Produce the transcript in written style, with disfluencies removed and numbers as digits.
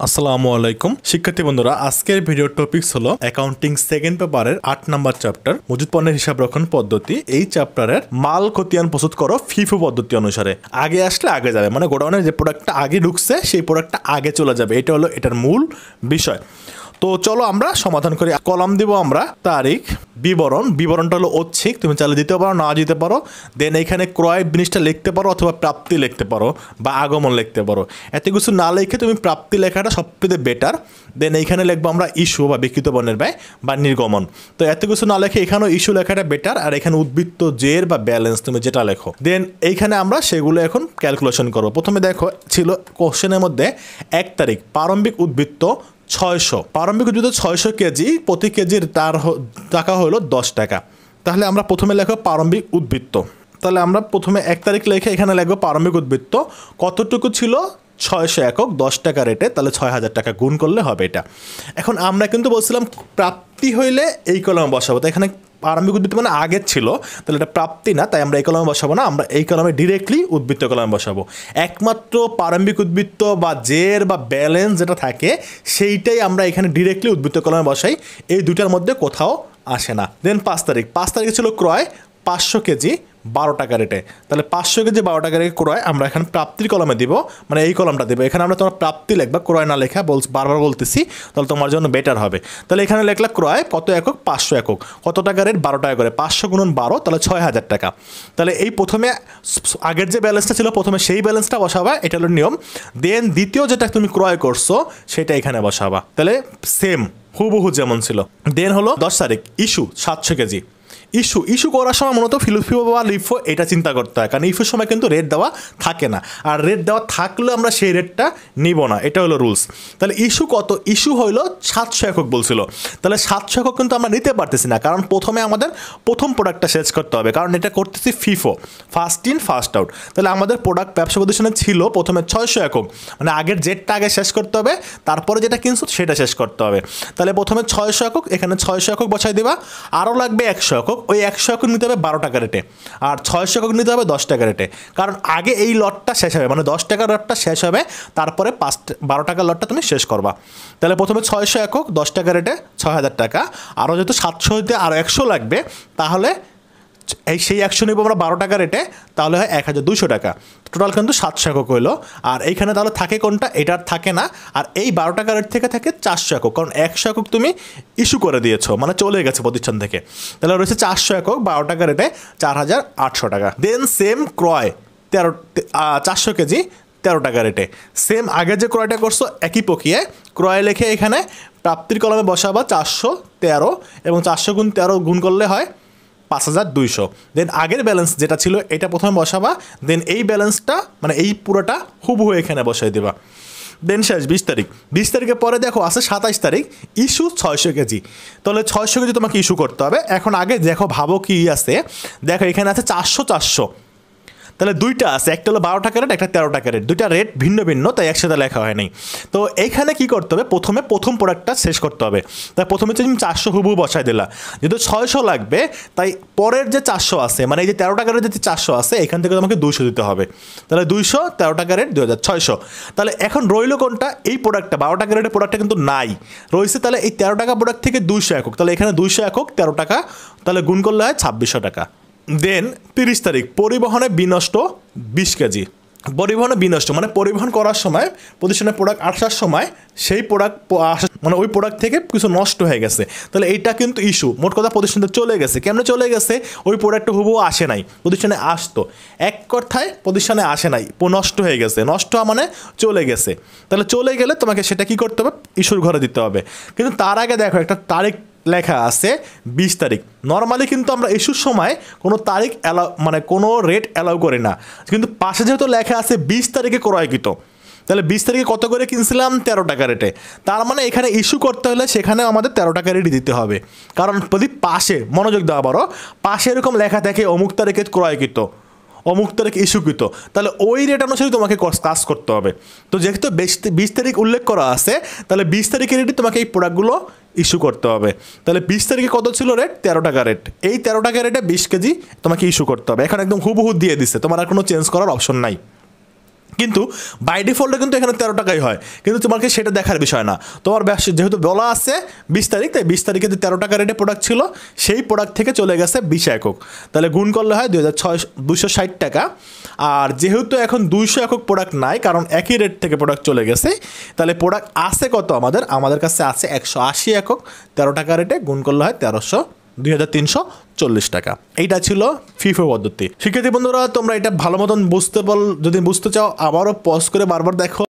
আসসালামু আলাইকুম শিক্ষার্থী বন্ধুরা, আজকের ভিডিও টপিকস হলো অ্যাকাউন্টিং সেকেন্ড পেপারের 8 নাম্বার চ্যাপ্টার মজুদ পণ্যের হিসাব রক্ষণ পদ্ধতি। এই চ্যাপ্টারের মাল খতিয়ান প্রস্তুত করো ফিফো পদ্ধতি অনুসারে। আগে আসলে আগে যাবে, মানে গোডাউনের যে প্রোডাক্টটা আগে ঢুকছে সেই প্রোডাক্টটা আগে চলে যাবে, এটা হলো এটার মূল বিষয়। তো চলো আমরা সমাধান করি। কলাম দিব আমরা তারিখ, বিবরণটা হলো ঐচ্ছিক, তুমি চাইলে দিতে পারো না দিতে পারো। দেন এখানে ক্রয় জিনিসটা লিখতে পারো অথবা প্রাপ্তি লিখতে পারো বা আগমন লিখতে পারো। এত কিছু না লিখে তুমি প্রাপ্তি লেখাটা সবথেকে বেটার। দেন এইখানে লিখবো আমরা ইস্যু বা বিকৃত পণ্যের ব্যয় বা নির্গমন। তো এত কিছু না লেখে এখানেও ইস্যু লেখাটা বেটার, আর এখানে উদ্বৃত্ত জের বা ব্যালেন্স তুমি যেটা লেখো। দেন এইখানে আমরা সেগুলো এখন ক্যালকুলেশন করবো। প্রথমে দেখো ছিল কোশ্চেনের মধ্যে 1 তারিখ প্রারম্ভিক উদ্বৃত্ত 600, প্রারম্ভিক উদ্বৃত্ত 600 কেজি, প্রতি কেজির তার টাকা হলো 10 টাকা। তাহলে আমরা প্রথমে লেখো প্রারম্ভিক উদ্বৃত্ত। তাহলে আমরা প্রথমে 1 তারিখ লিখে এখানে লিখবো প্রারম্ভিক উদ্বৃত্ত কতটুকু ছিল, 600 একক 10 টাকা রেটে, তাহলে 6000 টাকা গুণ করলে হবে এটা। এখন আমরা কিন্তু বলছিলাম প্রাপ্তি হইলে এই কলমে বসাবো, তো এখানে প্রারম্ভিক উদ্বৃত্ত মানে আগের ছিল, তাহলে এটা প্রাপ্তি না, তাই আমরা এই কলমে বসাবো না, আমরা এই কলমে ডিরেক্টলি উদ্বৃত্ত কলমে বসাবো। একমাত্র প্রারম্ভিক উদ্বৃত্ত বা জের বা ব্যালেন্স যেটা থাকে সেইটাই আমরা এখানে ডিরেক্টলি উদ্বৃত্ত কলমে বসাই, এই দুটার মধ্যে কোথাও আসে না। দেন 5 তারিখে ছিল ক্রয় 500 কেজি 12 টাকা রেটে, তাহলে 500 কেজি 12 টাকা রেটে ক্রয় আমরা এখানে প্রাপ্তির কলমে দিব, মানে এই কলমটা দেবো। এখানে আমরা তোমার প্রাপ্তি লিখবা, ক্রয় না লেখা বারবার বলতেছি, তাহলে তোমার জন্য বেটার হবে। তাহলে এখানে লেখলা ক্রয় কত একক, 500 একক, কত টাকা রেট 12 টাকা করে, 500 গুণন 12 তাহলে 6000 টাকা। তাহলে এই প্রথমে আগের যে ব্যালেন্সটা ছিল প্রথমে সেই ব্যালেন্সটা বসাবা, এটা হলো নিয়ম। দেন দ্বিতীয় যেটা তুমি ক্রয় করছো সেটা এখানে বসাবা, তাহলে হুবহু যেমন ছিল। দেন হলো 10 তারিখ ইস্যু 700 কেজি। ইস্যু করার সময় মূলত ফিফো বা লিফো এটা চিন্তা করতে হয়, কারণ ইস্যুর সময় কিন্তু রেট দেওয়া থাকে না, আর রেট দেওয়া থাকলেও আমরা সেই রেটটা নিব না, এটা হলো রুলস। তাহলে ইস্যু কত, ইস্যু হইলো 700 একক বলছিল, তাহলে 700 একক কিন্তু আমরা নিতে পারতেছি না, কারণ প্রথমে আমাদের প্রথম প্রোডাক্টটা শেষ করতে হবে, কারণ এটা করতেছি FIFO, first in first out. তাহলে আমাদের প্রোডাক্ট ব্যবসা প্রতিষ্ঠানে ছিল প্রথমে 600 একক, মানে আগের জেটটা আগে শেষ করতে হবে, তারপরে যেটা কিনছো সেটা শেষ করতে হবে। তাহলে প্রথমে 600 একক, এখানে 600 একক বসাই দিবা, আরও লাগবে 100 একক, ওই 100 একক নিতে হবে 12 টাকা রেটে, আর 600 একক নিতে হবে 10 টাকা রেটে, কারণ আগে এই লটটা শেষ হবে, মানে 10 টাকার লটটা শেষ হবে, তারপরে 12 টাকার লটটা তুমি শেষ করবা। তাহলে প্রথমে 600 একক 10 টাকা রেটে 6000 টাকা, আরও যেহেতু 700 হইতে আরও 100 লাগবে, তাহলে সেই 100 নিব আমরা 12 টাকা রেটে, তাহলে হয় 1200 টাকা। টোটাল কিন্তু 700 একক হইলো। আর এইখানে তাহলে থাকে কোনটা, এটার থাকে না, আর এই 12 টাকা রেট থেকে থাকে 400 একক, কারণ 100 একক তুমি ইস্যু করে দিয়েছো, মানে চলে গেছে প্রতিষ্ঠান থেকে। তাহলে রয়েছে 400 একক 12 টাকা রেটে 4800 টাকা। দেন সেম ক্রয় 400 কেজি 13 টাকা রেটে, সেম আগে যে ক্রয়টা করছো একই প্রক্রিয়ায় ক্রয় লেখে এখানে প্রাপ্তির কলমে বসাবা 413, এবং 400 গুণ 13 গুণ করলে হয় 5200। দেন আগের ব্যালেন্স যেটা ছিল এটা প্রথমে বসাবা, দেন এই ব্যালেন্সটা মানে এই পুরোটা হুবহু এখানে বসাই দেবা। দেন শেষ 20 তারিখের পরে দেখো আছে 27 তারিখ ইস্যু 600 কেজি, তাহলে 600 কেজি তোমাকে ইস্যু করতে হবে। এখন আগে দেখো ভাবো কি আছে, দেখো এখানে আছে 400, তাহলে দুইটা আছে, একটা হলো 12 টাকা রেট, একটা 13 টাকা রেট, দুইটা রেট ভিন্ন ভিন্ন, তাই একসাথে লেখা হয় নাই। তো এইখানে কি করতে হবে, প্রথম প্রোডাক্টটা শেষ করতে হবে, তাই প্রথমে তুমি 400 হুবহু বসাই দিলা, যেহেতু 600 লাগবে তাই পরের যে 400 আছে, মানে এই যে 13 টাকা রেট যে 400 আছে এখান থেকে তোমাকে 200 দিতে হবে, তাহলে 200 13 টাকা রেট 2600। তাহলে এখন রইল কোনটা, এই প্রোডাক্টটা 12 টাকা রেটের প্রোডাক্টটা কিন্তু নাই, রয়েছে তাহলে এই 13 টাকা প্রোডাক্ট থেকে 200 একক, তাহলে এখানে 200 একক 13 টাকা, তাহলে গুণ করলে হয় 2600 টাকা। দেন 30 তারিখ পরিবহনে বিনষ্ট 20 কেজি। পরিবহনে বিনষ্ট মানে পরিবহন করার সময় প্রতিষ্ঠানের প্রোডাক্ট আসার সময় সেই প্রোডাক্ট মানে ওই প্রোডাক্ট থেকে কিছু নষ্ট হয়ে গেছে, তাহলে এইটা কিন্তু ইস্যু। মোট কথা প্রতিষ্ঠানে চলে গেছে, কেমনে চলে গেছে, ওই প্রোডাক্টটা হুবহু আসে নাই, প্রতিষ্ঠানে আসতো, এক কথায় প্রতিষ্ঠানে আসে নাই, নষ্ট হয়ে গেছে, নষ্ট মানে চলে গেছে। তাহলে চলে গেলে তোমাকে সেটা কি করতে হবে, ইস্যুর ঘরে দিতে হবে। কিন্তু তার আগে দেখো একটা তারিখ লেখা আছে 20 তারিখ। নর্মালি কিন্তু আমরা ইস্যুর সময় কোনো তারিখ মানে কোনো রেট অ্যালাউ করি না, কিন্তু পাশে যেহেতু লেখা আছে 20 তারিখে ক্রয়কৃত, তাহলে 20 তারিখে কত করে কিনছিলাম 13 টাকা রেটে, তার মানে এখানে ইস্যু করতে হলে সেখানে আমাদের 13 টাকা রেটই দিতে হবে, কারণ যদি পাশে মনোযোগ দেওয়া বড় পাশে এরকম লেখা থাকে অমুক তারিখে ক্রয়কৃত, অমুক তারিখ ইস্যুকৃত, তাহলে ওই রেট অনুসারে তোমাকে কাজ করতে হবে। তো যেহেতু 20 তারিখ উল্লেখ করা আছে, তাহলে 20 তারিখের রেটই তোমাকে এই প্রোডাক্টগুলো ইস্যু করতে হবে। তাহলে 20 তারিখে কত ছিল রেট, 13 টাকা রেট, এই 13 টাকা রেটে 20 কেজি তোমাকে ইস্যু করতে হবে। এখন একদম হুবহু দিয়ে দিচ্ছে, তোমার আর কোনো চেঞ্জ করার অপশন নাই। কিন্তু বাই ডিফল্টে কিন্তু এখানে 13 টাকাই হয়, কিন্তু তোমাকে সেটা দেখার বিষয় না। তোমার ব্যবসা যেহেতু বলা আছে 20 তারিখ, তাই 20 তারিখে যে 13 টাকা রেটে প্রোডাক্ট ছিল সেই প্রোডাক্ট থেকে চলে গেছে 20 একক, তাহলে গুণ করলে হয় 260 টাকা। আর যেহেতু এখন 200 একক প্রোডাক্ট নাই, কারণ একই রেট থেকে প্রোডাক্ট চলে গেছে, তাহলে প্রোডাক্ট আছে কত আমাদের কাছে আছে 180 একক, 13 টাকা রেটে গুণ করলে হয় 2340 টাকা। এইটা ছিল ফিফো পদ্ধতি। শিক্ষার্থী বন্ধুরা, তোমরা এটা ভালো মতন যদি বুঝতে চাও আবারও পজ করে বারবার দেখো।